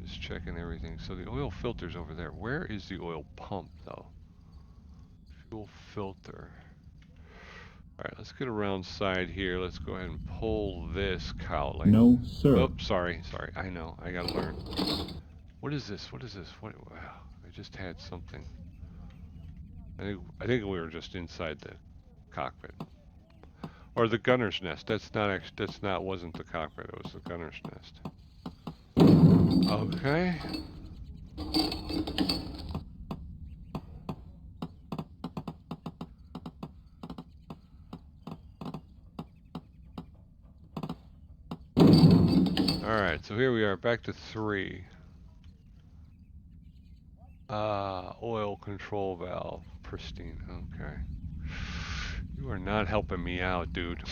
just checking everything. So the oil filter's over there. Where is the oil pump, though? Fuel filter. Alright, let's get around side here. Let's go ahead and pull this cowling. No, sir. Oh, sorry. I know. I gotta learn. What is this? What? Wow, I just had something. I think we were just inside the cockpit. Or the gunner's nest. Wasn't the cockpit, it was the gunner's nest. Okay. Alright, so here we are, back to 3. Oil control valve, pristine, okay. You are not helping me out, dude.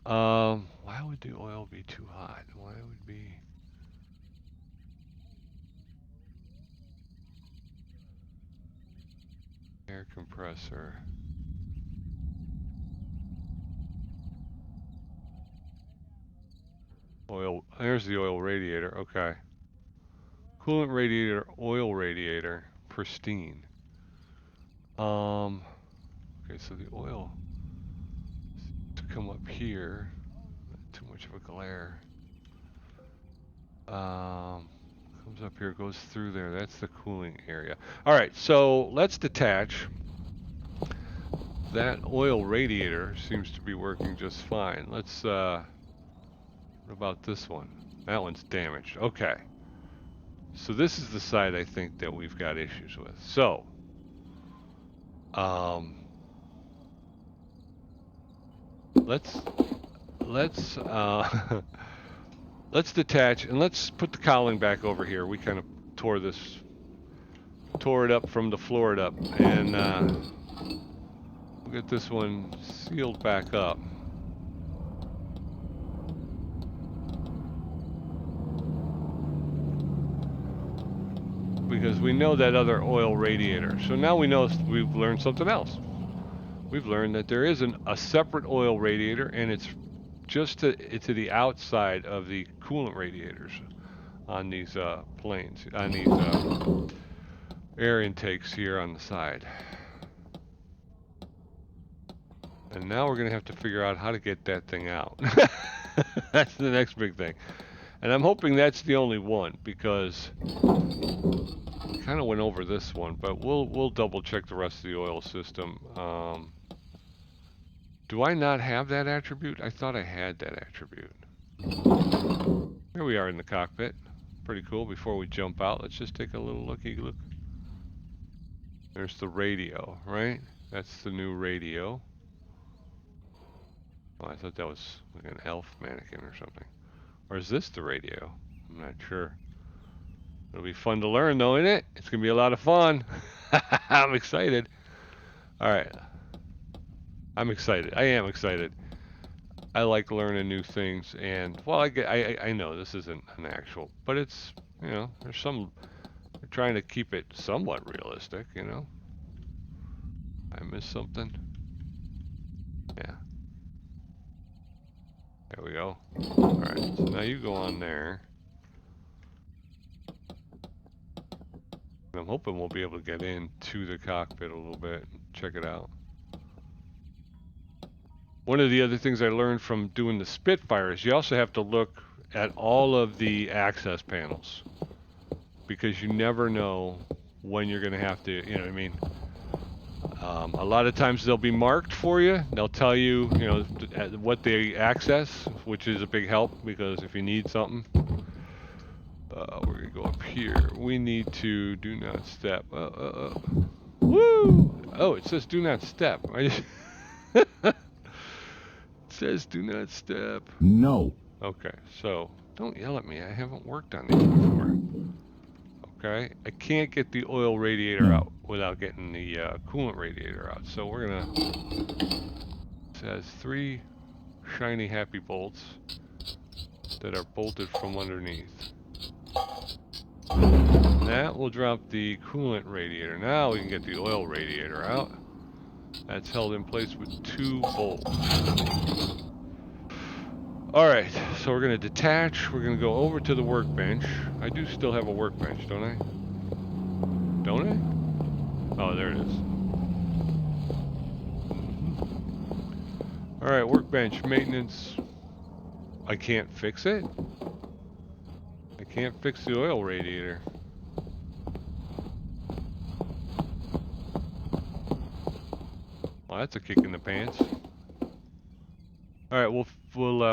Why would the oil be too hot? Why would be... air compressor. Oil, there's the oil radiator, okay. Coolant radiator, oil radiator, pristine. Okay, so the oil to come up here, not too much of a glare. Comes up here, goes through there. That's the cooling area. All right, so let's detach. That oil radiator seems to be working just fine. Let's, what about this one? That one's damaged. Okay. So this is the side I think that we've got issues with. So, let's let's detach and let's put the cowling back over here. We kind of tore it up from the floor it up, and we'll get this one sealed back up. Because we know that other oil radiator. So now we know we've learned something else. We've learned that there is a separate oil radiator, and it's just to the outside of the coolant radiators on these planes, on these air intakes here on the side. And now we're going to have to figure out how to get that thing out. That's the next big thing. And I'm hoping that's the only one, because I kind of went over this one, but we'll double check the rest of the oil system. Do I not have that attribute? I thought I had that attribute. Here we are in the cockpit. Pretty cool. Before we jump out, let's just take a little looky look. There's the radio, right? That's the new radio. Oh, I thought that was like an elf mannequin or something. Or is this the radio? I'm not sure. It'll be fun to learn though, isn't it? It's going to be a lot of fun. I'm excited. All right. I'm excited. I am excited. I like learning new things, and well, I know this isn't an actual, but it's, you know, there's some, they're trying to keep it somewhat realistic, you know. I missed something. Yeah. There we go. All right. So now you go on there. I'm hoping we'll be able to get into the cockpit a little bit and check it out. One of the other things I learned from doing the Spitfire is you also have to look at all of the access panels, because you never know when you're going to have to, you know what I mean? A lot of times they'll be marked for you. They'll tell you, you know, what they access, which is a big help, because if you need something, we're going to go up here. We need to do not step. Woo! Oh, it says do not step. I just it says do not step. No. Okay, so don't yell at me. I haven't worked on these before. Okay, I can't get the oil radiator out without getting the coolant radiator out. So we're gonna. It says 3 shiny happy bolts that are bolted from underneath. That will drop the coolant radiator. Now we can get the oil radiator out. That's held in place with 2 bolts. Alright, so we're going to detach. We're going to go over to the workbench. I do still have a workbench, don't I? Don't I? Oh, there it is. Alright, workbench, maintenance. I can't fix it? I can't fix the oil radiator. Well, that's a kick in the pants. Alright, we'll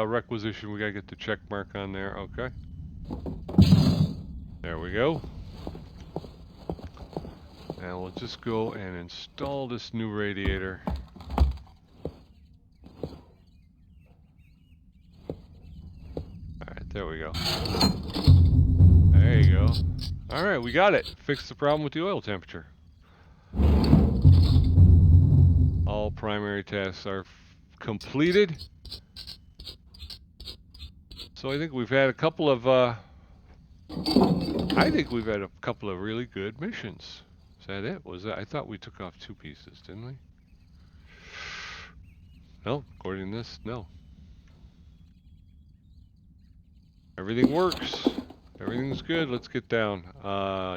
requisition. We gotta get the check mark on there. Okay. There we go. Now we'll just go and install this new radiator. Alright, there we go. There you go. Alright, we got it. Fixed the problem with the oil temperature. All primary tasks are completed. So I think we've had a couple of really good missions. Is that it? Was that? I thought we took off 2 pieces, didn't we? No, according to this, no. Everything works. Everything's good. Let's get down.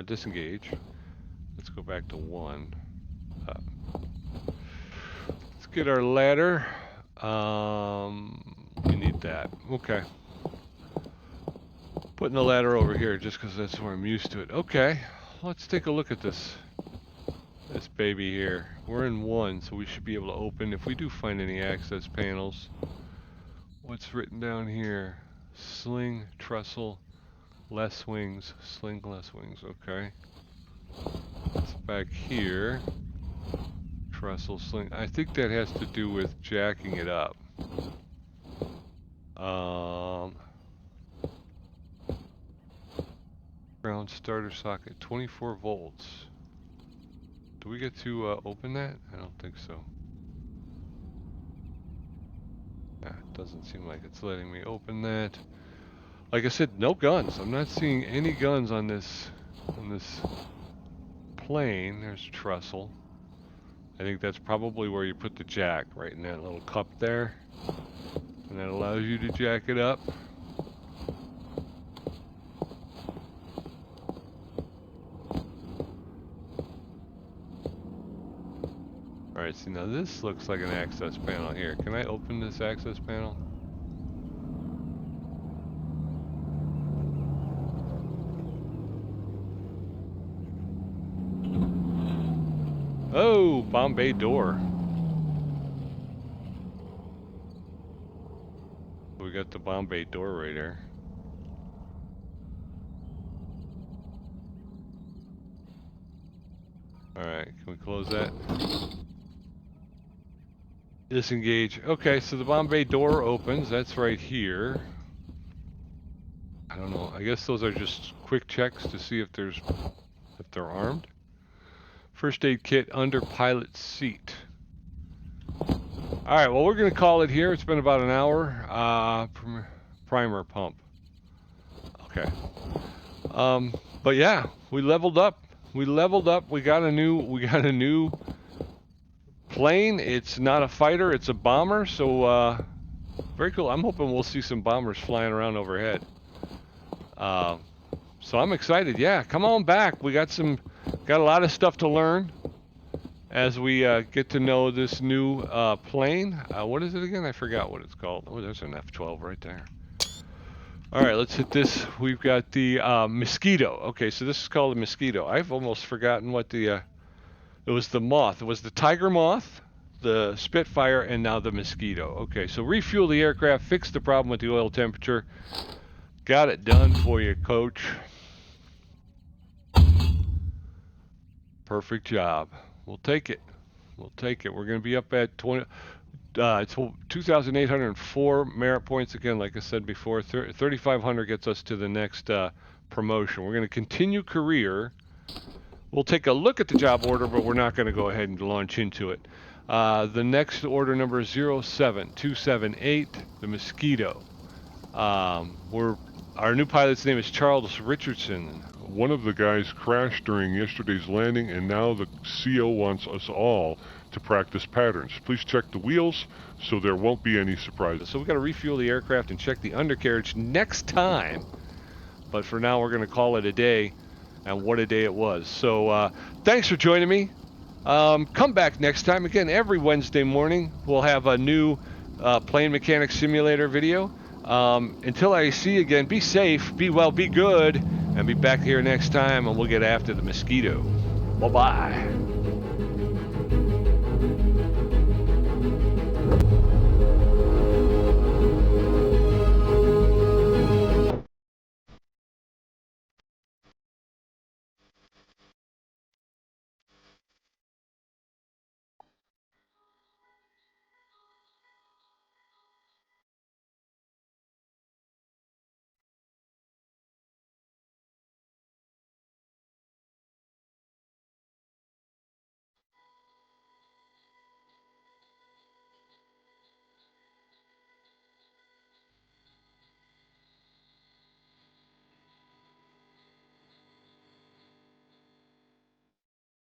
Disengage. Let's go back to 1. Let's get our ladder. We need that. Okay. Putting the ladder over here just because that's where I'm used to it. Okay. Let's take a look at this baby here. We're in 1, so we should be able to open if we do find any access panels. What's written down here? Sling, trestle, Less wings. Sling less wings. Okay. It's back here. Trestle sling. I think that has to do with jacking it up. Ground starter socket. 24 volts. Do we get to open that? I don't think so. Nah, it doesn't seem like it's letting me open that. Like I said, no guns. I'm not seeing any guns on this plane. There's trestle. I think that's probably where you put the jack, right in that little cup there. And that allows you to jack it up. Alright, see now this looks like an access panel here. Can I open this access panel? Oh, Bombay door. We got the Bombay door right here. Alright, can we close that? Disengage. Okay, so the Bombay door opens. That's right here. I don't know. I guess those are just quick checks to see if they're armed. First aid kit under pilot seat. Alright, well we're going to call it here. It's been about an hour. Primer pump. Okay. But yeah, we leveled up. We got a new plane. It's not a fighter, it's a bomber. So very cool. I'm hoping we'll see some bombers flying around overhead. So I'm excited. Yeah, come on back. We got a lot of stuff to learn as we get to know this new plane. What is it again? I forgot what it's called. Oh, there's an F-12 right there. All right, let's hit this. We've got the Mosquito. Okay, so this is called a Mosquito. I've almost forgotten what the... it was the Moth. It was the Tiger Moth, the Spitfire, and now the Mosquito. Okay, so refuel the aircraft, fix the problem with the oil temperature. Got it done for you, Coach. Perfect job. We'll take it. We'll take it. We're going to be up at 2,804 merit points again. Like I said before, 3,500 gets us to the next promotion. We're going to continue career. We'll take a look at the job order, but we're not going to go ahead and launch into it. The next order number is 07278, the Mosquito. Our new pilot's name is Charles Richardson. One of the guys crashed during yesterday's landing, and now the CO wants us all to practice patterns. Please check the wheels so there won't be any surprises. So we've got to refuel the aircraft and check the undercarriage next time. But for now, we're going to call it a day, and what a day it was. So thanks for joining me. Come back next time. Again, every Wednesday morning, we'll have a new Plane Mechanics Simulator video. Until I see you again, be safe, be well, be good, and be back here next time, and we'll get after the Mosquito. Bye-bye.